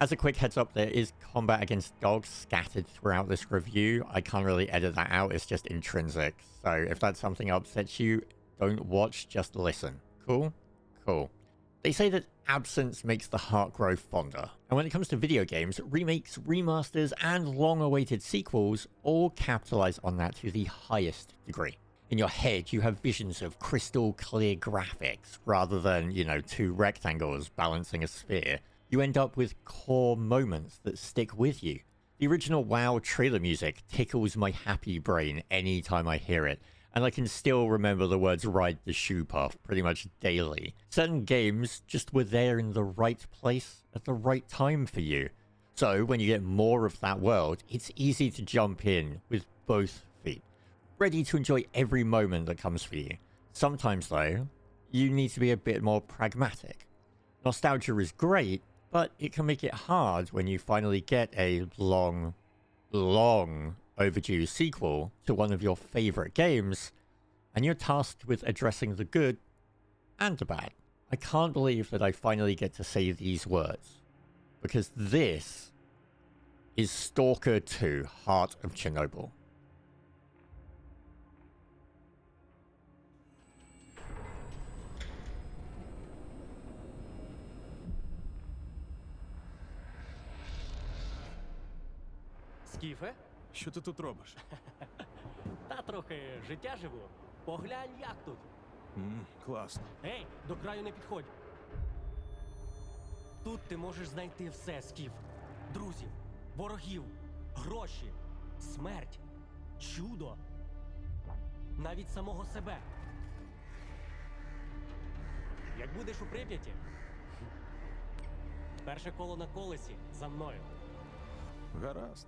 As a quick heads up, there is combat against dogs scattered throughout this review. I can't really edit that out, it's just intrinsic. So if that's something that upsets you, don't watch, just listen. Cool? Cool. They say that absence makes the heart grow fonder. And when it comes to video games, remakes, remasters, and long-awaited sequels all capitalize on that to the highest degree. In your head, you have visions of crystal clear graphics rather than, two rectangles balancing a sphere. You end up with core moments that stick with you. The original WoW trailer music tickles my happy brain anytime I hear it, and I can still remember the words "ride the shoe puff" pretty much daily. Certain games just were there in the right place at the right time for you. So when you get more of that world, it's easy to jump in with both feet, ready to enjoy every moment that comes for you. Sometimes though, you need to be a bit more pragmatic. Nostalgia is great, but it can make it hard when you finally get a long overdue sequel to one of your favorite games, and you're tasked with addressing the good and the bad. I can't believe that I finally get to say these words, because this is S.T.A.L.K.E.R 2 Heart of Chernobyl. Скіфе? Що ти тут робиш? Та трохи життя живу. Поглянь, як тут. Класно. Ей, до краю не підходь. Тут ти можеш знайти все, Скіф. Друзів, ворогів, гроші, смерть, чудо. Навіть самого себе. Як будеш у Прип'яті? Перше коло на колесі за мною. Гаразд.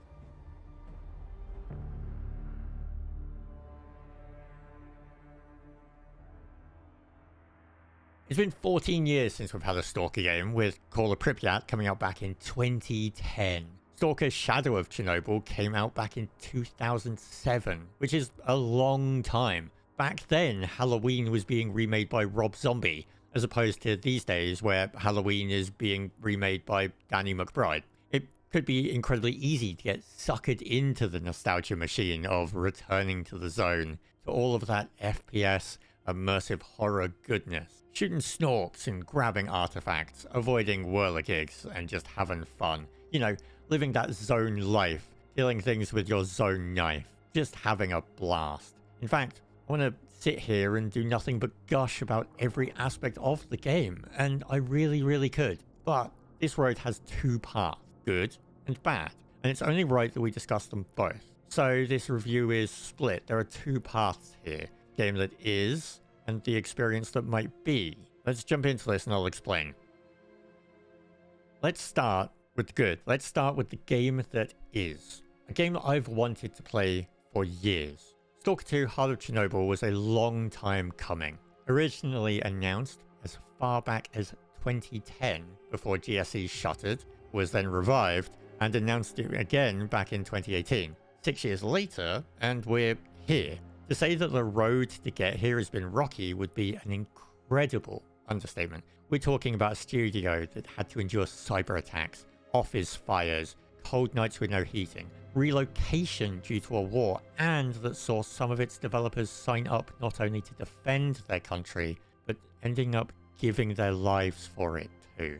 It's been 14 years since we've had a Stalker game, with Call of Pripyat coming out back in 2010. Stalker Shadow of Chernobyl came out back in 2007, which is a long time. Back then, Halloween was being remade by Rob Zombie, as opposed to these days where Halloween is being remade by Danny McBride. It could be incredibly easy to get suckered into the nostalgia machine of returning to the zone, to all of that FPS immersive horror goodness. Shooting snorks and grabbing artifacts, avoiding whirligigs and just having fun. Living that zone life, killing things with your zone knife, just having a blast. In fact, I want to sit here and do nothing but gush about every aspect of the game, and I really could. But this road has two paths, good and bad, and it's only right that we discuss them both. So this review is split. There are two paths here. Game that is, and the experience that might be. Let's jump into this and I'll explain. Let's start with good. Let's start with the game that is. A game that I've wanted to play for years. S.T.A.L.K.E.R 2 Heart of Chernobyl was a long time coming. Originally announced as far back as 2010 before GSE shuttered, was then revived, and announced it again back in 2018. 6 years later, and we're here. To say that the road to get here has been rocky would be an incredible understatement. We're talking about a studio that had to endure cyber attacks, office fires, cold nights with no heating, relocation due to a war, and that saw some of its developers sign up not only to defend their country, but ending up giving their lives for it too.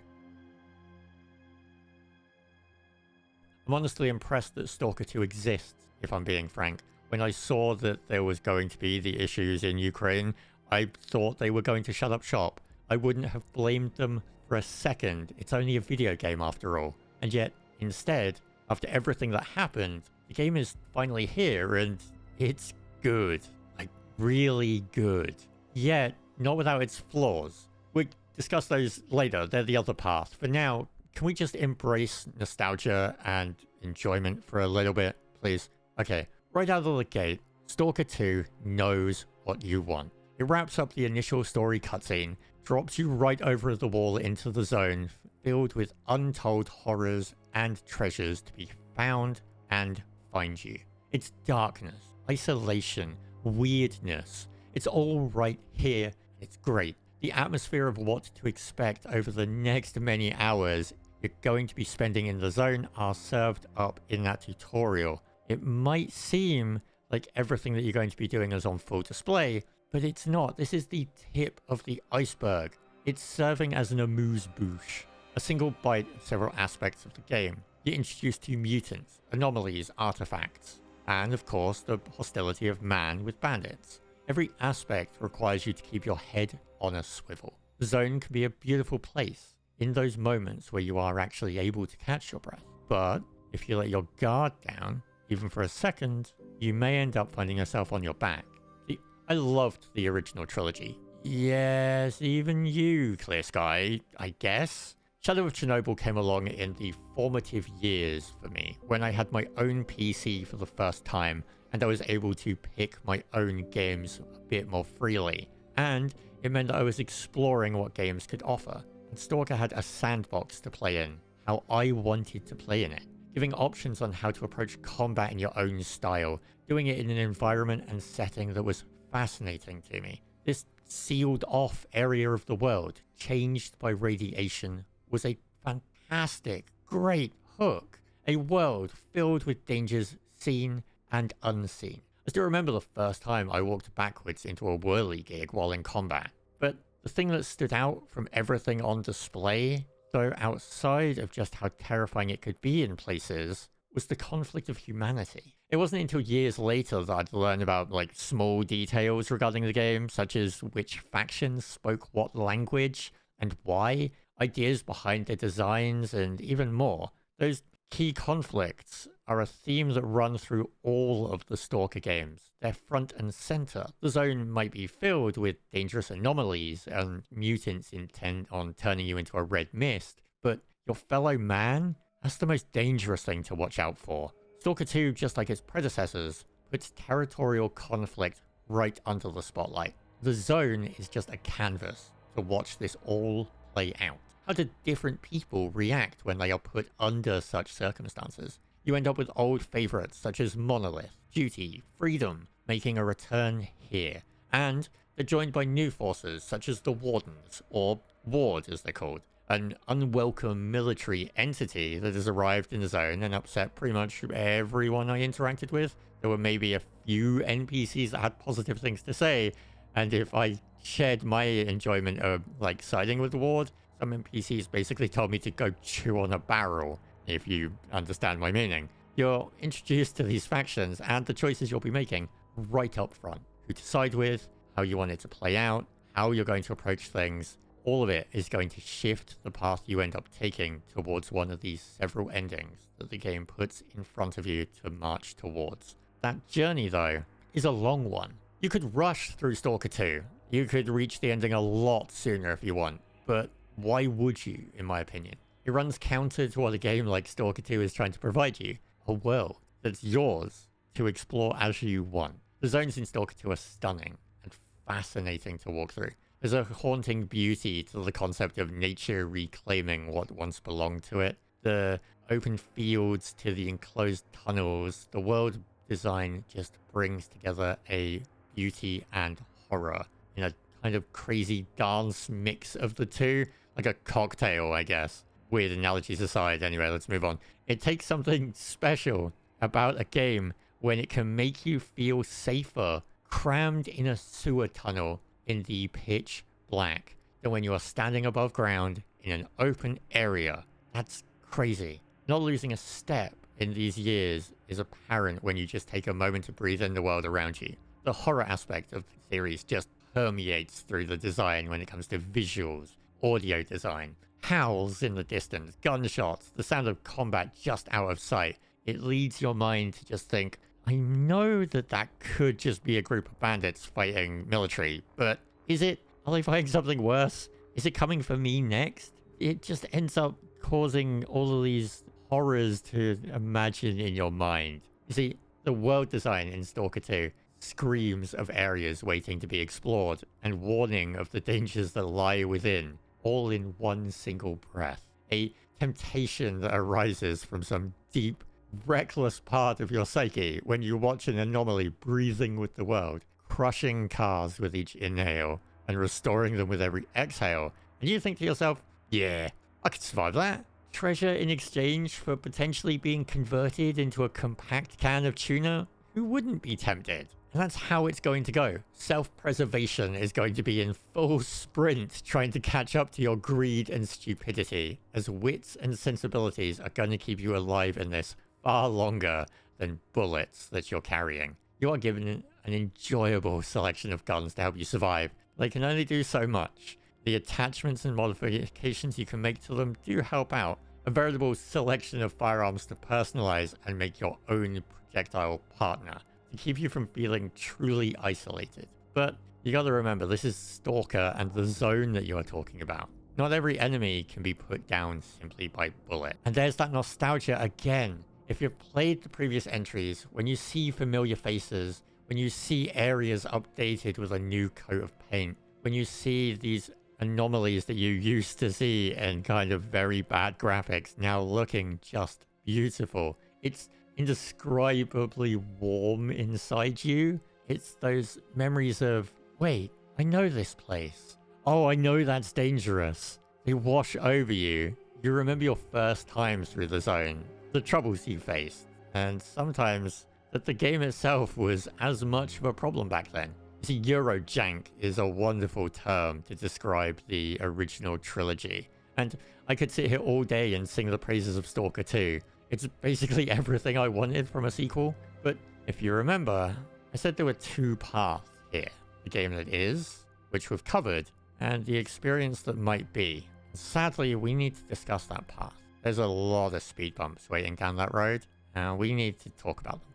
I'm honestly impressed that S.T.A.L.K.E.R 2 exists, if I'm being frank. When I saw that there was going to be the issues in Ukraine, I thought they were going to shut up shop. I wouldn't have blamed them for a second. It's only a video game after all. And yet, instead, after everything that happened, the game is finally here and it's good. Like, really good. Yet, not without its flaws. We'll discuss those later. They're the other path. For now, can we just embrace nostalgia and enjoyment for a little bit, please? Okay. Right out of the gate, S.T.A.L.K.E.R 2 knows what you want. It wraps up the initial story cutscene, drops you right over the wall into the zone, filled with untold horrors and treasures to be found and find you. It's darkness, isolation, weirdness. It's all right here. It's great. The atmosphere of what to expect over the next many hours you're going to be spending in the zone are served up in that tutorial. It might seem like everything that you're going to be doing is on full display, but it's not. This is the tip of the iceberg. It's serving as an amuse-bouche, a single bite of several aspects of the game. You're introduced to mutants, anomalies, artifacts, and of course the hostility of man with bandits. Every aspect requires you to keep your head on a swivel. The zone can be a beautiful place in those moments where you are actually able to catch your breath. But if you let your guard down, even for a second, you may end up finding yourself on your back. See, I loved the original trilogy. Yes, even you, Clear Sky, I guess. Shadow of Chernobyl came along in the formative years for me, when I had my own PC for the first time, and I was able to pick my own games a bit more freely. And it meant that I was exploring what games could offer. And S.T.A.L.K.E.R had a sandbox to play in, how I wanted to play in it, giving options on how to approach combat in your own style, doing it in an environment and setting that was fascinating to me. This sealed off area of the world, changed by radiation, was a fantastic, great hook. A world filled with dangers seen and unseen. I still remember the first time I walked backwards into a whirligig while in combat. But the thing that stood out from everything on display, though outside of just how terrifying it could be in places, was the conflict of humanity. It wasn't until years later that I'd learned about small details regarding the game, such as which factions spoke what language and why, ideas behind their designs, and even more. Those key conflicts are a theme that run through all of the S.T.A.L.K.E.R games. They're front and center. The zone might be filled with dangerous anomalies and mutants intent on turning you into a red mist, but your fellow man, that's the most dangerous thing to watch out for. S.T.A.L.K.E.R 2, just like its predecessors, puts territorial conflict right under the spotlight. The zone is just a canvas to watch this all play out. How do different people react when they are put under such circumstances? You end up with old favorites such as Monolith, Duty, Freedom, making a return here. And they're joined by new forces such as the Wardens, or Ward as they're called, an unwelcome military entity that has arrived in the zone and upset pretty much everyone I interacted with. There were maybe a few NPCs that had positive things to say, and if I shared my enjoyment of siding with the Ward, some NPCs basically told me to go chew on a barrel, if you understand my meaning. You're introduced to these factions and the choices you'll be making right up front. Who to side with, how you want it to play out, how you're going to approach things. All of it is going to shift the path you end up taking towards one of these several endings that the game puts in front of you to march towards. That journey, though, is a long one. You could rush through S.T.A.L.K.E.R 2. You could reach the ending a lot sooner if you want, but why would you, in my opinion? It runs counter to what a game like S.T.A.L.K.E.R 2 is trying to provide you. A world that's yours to explore as you want. The zones in S.T.A.L.K.E.R 2 are stunning and fascinating to walk through. There's a haunting beauty to the concept of nature reclaiming what once belonged to it. The open fields to the enclosed tunnels, the world design just brings together a beauty and horror in a kind of crazy dance mix of the two. Like a cocktail, I guess. Weird analogies aside, anyway, let's move on. It takes something special about a game when it can make you feel safer, crammed in a sewer tunnel in the pitch black, than when you are standing above ground in an open area. That's crazy. Not losing a step in these years is apparent when you just take a moment to breathe in the world around you. The horror aspect of the series just permeates through the design when it comes to visuals, audio design, howls in the distance, gunshots, the sound of combat just out of sight. It leads your mind to just think, I know that could just be a group of bandits fighting military, but is it? Are they fighting something worse? Is it coming for me next? It just ends up causing all of these horrors to imagine in your mind. You see, the world design in S.T.A.L.K.E.R 2 screams of areas waiting to be explored and warning of the dangers that lie within, all in one single breath. A temptation that arises from some deep, reckless part of your psyche when you watch an anomaly breathing with the world, crushing cars with each inhale and restoring them with every exhale. And you think to yourself, yeah, I could survive that. treasure in exchange for potentially being converted into a compact can of tuna? Who wouldn't be tempted? And that's how it's going to go. Self-preservation is going to be in full sprint trying to catch up to your greed and stupidity, as wits and sensibilities are going to keep you alive in this far longer than bullets that you're carrying. You are given an enjoyable selection of guns to help you survive. They can only do so much. The attachments and modifications you can make to them do help out. A veritable selection of firearms to personalize and make your own projectile partner, to keep you from feeling truly isolated. But you got to remember, this is S.T.A.L.K.E.R and the zone that you are talking about. Not every enemy can be put down simply by bullet. And there's that nostalgia again. If you've played the previous entries, when you see familiar faces, when you see areas updated with a new coat of paint, when you see these anomalies that you used to see in kind of very bad graphics now looking just beautiful, it's indescribably warm inside you. It's those memories of, wait, I know this place. Oh, I know that's dangerous. They wash over you. You remember your first time through the zone, the troubles you faced, and sometimes that the game itself was as much of a problem back then. You see, Eurojank is a wonderful term to describe the original trilogy, and I could sit here all day and sing the praises of S.T.A.L.K.E.R 2. It's basically everything I wanted from a sequel, but if you remember, I said there were two paths here. The game that is, which we've covered, and the experience that might be. Sadly, we need to discuss that path. There's a lot of speed bumps waiting down that road, and we need to talk about them.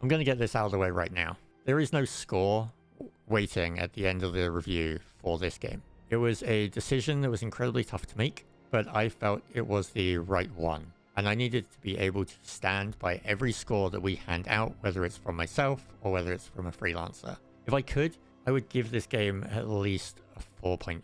I'm going to get this out of the way right now. There is no score waiting at the end of the review for this game. It was a decision that was incredibly tough to make, but I felt it was the right one. And I needed to be able to stand by every score that we hand out, whether it's from myself or whether it's from a freelancer. If I could, I would give this game at least a 4.5.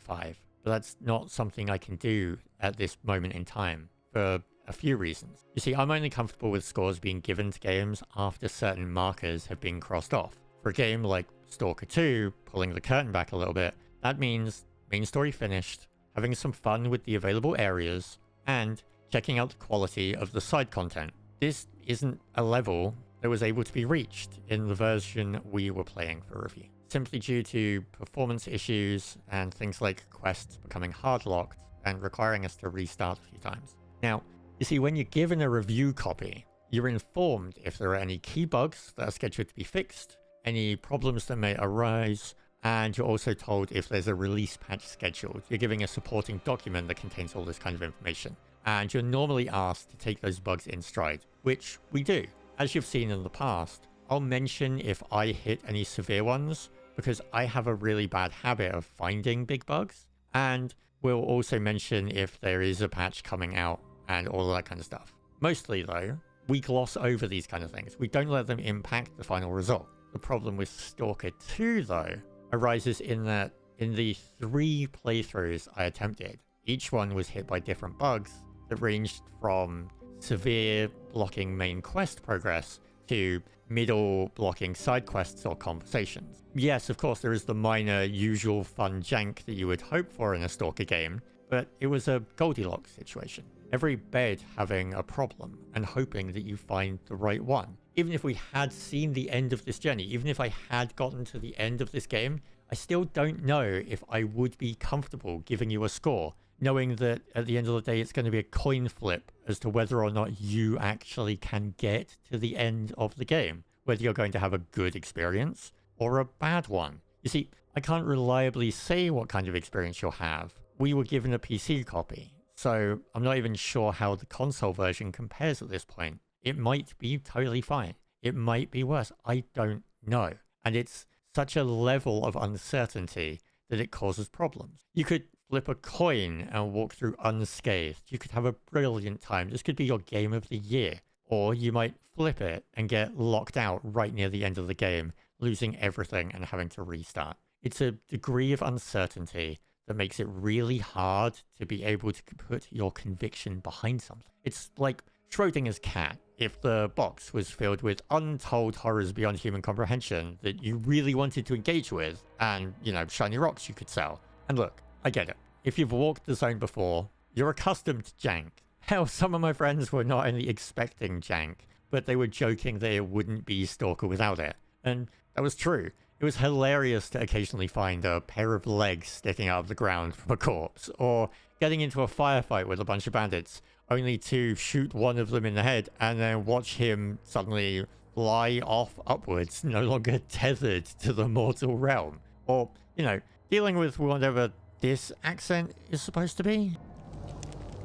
But that's not something I can do at this moment in time for a few reasons. You see, I'm only comfortable with scores being given to games after certain markers have been crossed off. For a game like S.T.A.L.K.E.R 2, pulling the curtain back a little bit, that means main story finished, having some fun with the available areas, and checking out the quality of the side content. This isn't a level that was able to be reached in the version we were playing for review, simply due to performance issues and things like quests becoming hard-locked and requiring us to restart a few times. Now, you see, when you're given a review copy, you're informed if there are any key bugs that are scheduled to be fixed, any problems that may arise, and you're also told if there's a release patch scheduled. You're giving a supporting document that contains all this kind of information. And you're normally asked to take those bugs in stride, which we do. As you've seen in the past, I'll mention if I hit any severe ones, because I have a really bad habit of finding big bugs. And we'll also mention if there is a patch coming out and all of that kind of stuff. Mostly, though, we gloss over these kind of things. We don't let them impact the final result. The problem with S.T.A.L.K.E.R 2, though, arises in that in the 3 playthroughs I attempted, each one was hit by different bugs that ranged from severe blocking main quest progress to middle blocking side quests or conversations. Yes, of course, there is the minor usual fun jank that you would hope for in a S.T.A.L.K.E.R game, but it was a Goldilocks situation. Every bed having a problem and hoping that you find the right one. Even if we had seen the end of this journey, even if I had gotten to the end of this game, I still don't know if I would be comfortable giving you a score, knowing that at the end of the day, it's going to be a coin flip as to whether or not you actually can get to the end of the game, whether you're going to have a good experience or a bad one. You see, I can't reliably say what kind of experience you'll have. We were given a PC copy, so I'm not even sure how the console version compares at this point. It might be totally fine. It might be worse. I don't know. And it's such a level of uncertainty that it causes problems. You could flip a coin and walk through unscathed. You could have a brilliant time. This could be your game of the year. Or you might flip it and get locked out right near the end of the game, losing everything and having to restart. It's a degree of uncertainty that makes it really hard to be able to put your conviction behind something. It's like Schrodinger's cat. If the box was filled with untold horrors beyond human comprehension that you really wanted to engage with, and, shiny rocks you could sell. And look, I get it. If you've walked the zone before, you're accustomed to jank. Hell, some of my friends were not only expecting jank, but they were joking that it wouldn't be Stalker without it. And that was true. It was hilarious to occasionally find a pair of legs sticking out of the ground from a corpse, or getting into a firefight with a bunch of bandits, only to shoot one of them in the head and then watch him suddenly fly off upwards, no longer tethered to the mortal realm. Or, you know, dealing with whatever this accent is supposed to be.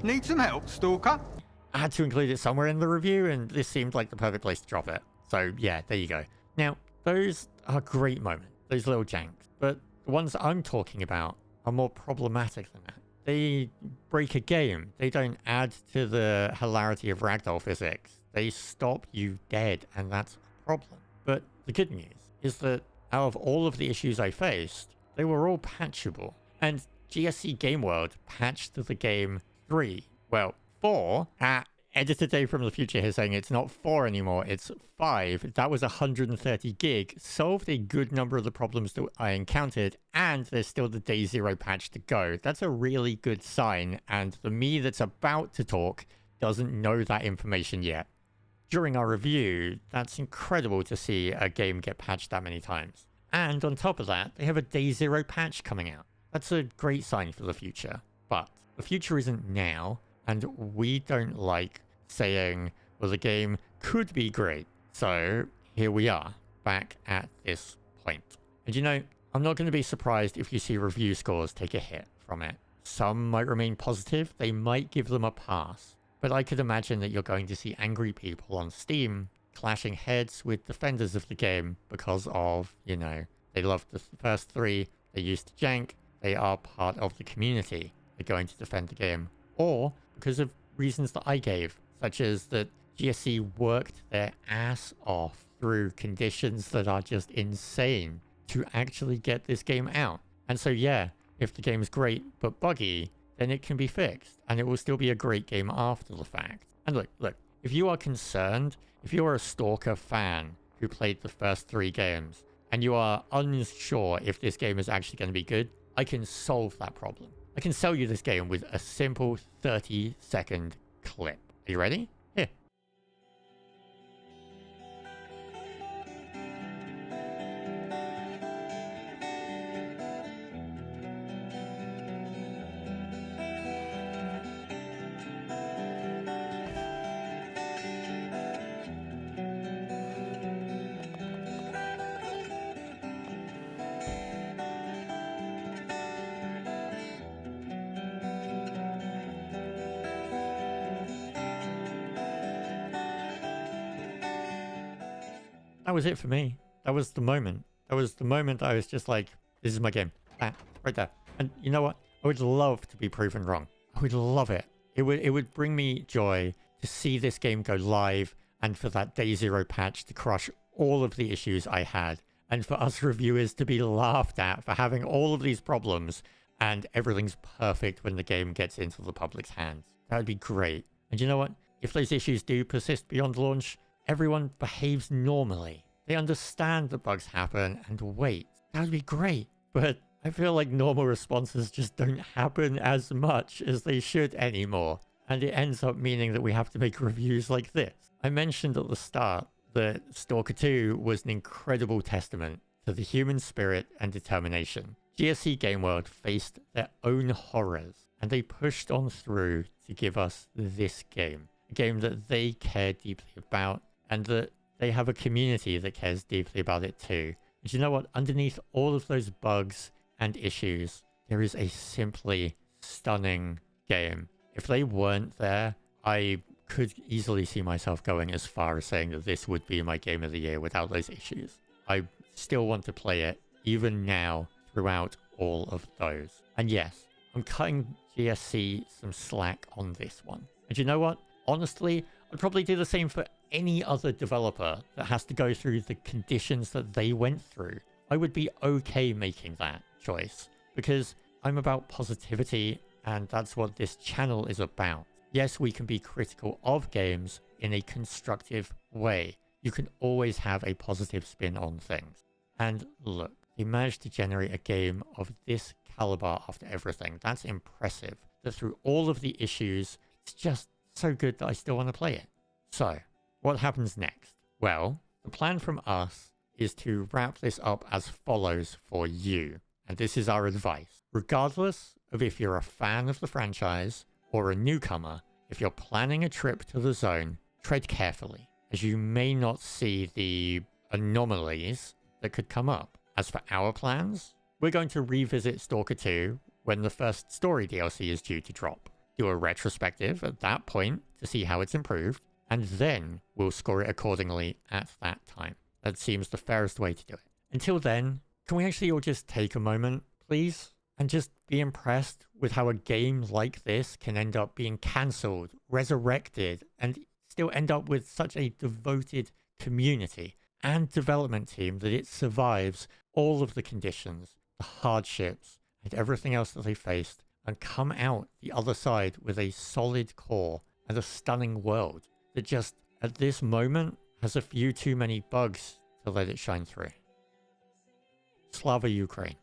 Need some help, Stalker? I had to include it somewhere in the review, and this seemed like the perfect place to drop it. So yeah, there you go. Now, those are great moments, those little janks, but the ones I'm talking about are more problematic than that. They break a game. They don't add to the hilarity of ragdoll physics. They stop you dead, and that's a problem. But the good news is that out of all of the issues I faced, they were all patchable. And GSC Game World patched the game 3. Well, 4. Editor Dave from the future here saying it's not 4 anymore, it's 5. That was 130 gig. Solved a good number of the problems that I encountered, and there's still the day 0 patch to go. That's a really good sign, and the me that's about to talk doesn't know that information yet. During our review, that's incredible to see a game get patched that many times. And on top of that, they have a day 0 patch coming out. That's a great sign for the future. But the future isn't now, and we don't like saying, well, the game could be great. So here we are, back at this point. And you know, I'm not going to be surprised if you see review scores take a hit from it. Some might remain positive, they might give them a pass. But I could imagine that you're going to see angry people on Steam clashing heads with defenders of the game because of, you know, they love the first 3, they used to jank, they are part of the community, they're going to defend the game. Or because of reasons that I gave, such as that GSC worked their ass off through conditions that are just insane to actually get this game out. And so yeah, if the game's great but buggy, then it can be fixed, and it will still be a great game after the fact. And look, if you are concerned, if you are a Stalker fan who played the first 3 games, and you are unsure if this game is actually going to be good, I can solve that problem. I can sell you this game with a simple 30-second clip. Are you ready? Here. That was it for me. That was the moment. That was the moment I was just like, this is my game. That, right there. And you know what? I would love to be proven wrong. I would love it. It would bring me joy to see this game go live and for that day 0 patch to crush all of the issues I had. And for us reviewers to be laughed at for having all of these problems and everything's perfect when the game gets into the public's hands. That would be great. And you know what? If those issues do persist beyond launch, everyone behaves normally. They understand that bugs happen and wait. That would be great. But I feel like normal responses just don't happen as much as they should anymore. And it ends up meaning that we have to make reviews like this. I mentioned at the start that S.T.A.L.K.E.R 2 was an incredible testament to the human spirit and determination. GSC Game World faced their own horrors, and they pushed on through to give us this game. A game that they care deeply about, and that they have a community that cares deeply about it too. And you know what? Underneath all of those bugs and issues, there is a simply stunning game. If they weren't there, I could easily see myself going as far as saying that this would be my game of the year without those issues. I still want to play it, even now, throughout all of those. And yes, I'm cutting GSC some slack on this one. And you know what? Honestly, I'd probably do the same for any other developer that has to go through the conditions that they went through. I would be okay making that choice because I'm about positivity, and that's what this channel is about. Yes, we can be critical of games in a constructive way. You can always have a positive spin on things. And look, they managed to generate a game of this caliber after everything. That's impressive. that through all of the issues, it's just so good that I still want to play it. So, what happens next? Well, the plan from us is to wrap this up as follows for you. And this is our advice. Regardless of if you're a fan of the franchise or a newcomer, if you're planning a trip to the zone, tread carefully, as you may not see the anomalies that could come up. As for our plans, we're going to revisit S.T.A.L.K.E.R 2 when the first story DLC is due to drop. Do a retrospective at that point to see how it's improved, and then we'll score it accordingly at that time. That seems the fairest way to do it. Until then, can we actually all just take a moment, please? And just be impressed with how a game like this can end up being cancelled, resurrected, and still end up with such a devoted community and development team that it survives all of the conditions, the hardships, and everything else that they faced, and come out the other side with a solid core and a stunning world that just, at this moment, has a few too many bugs to let it shine through. Slava Ukraine.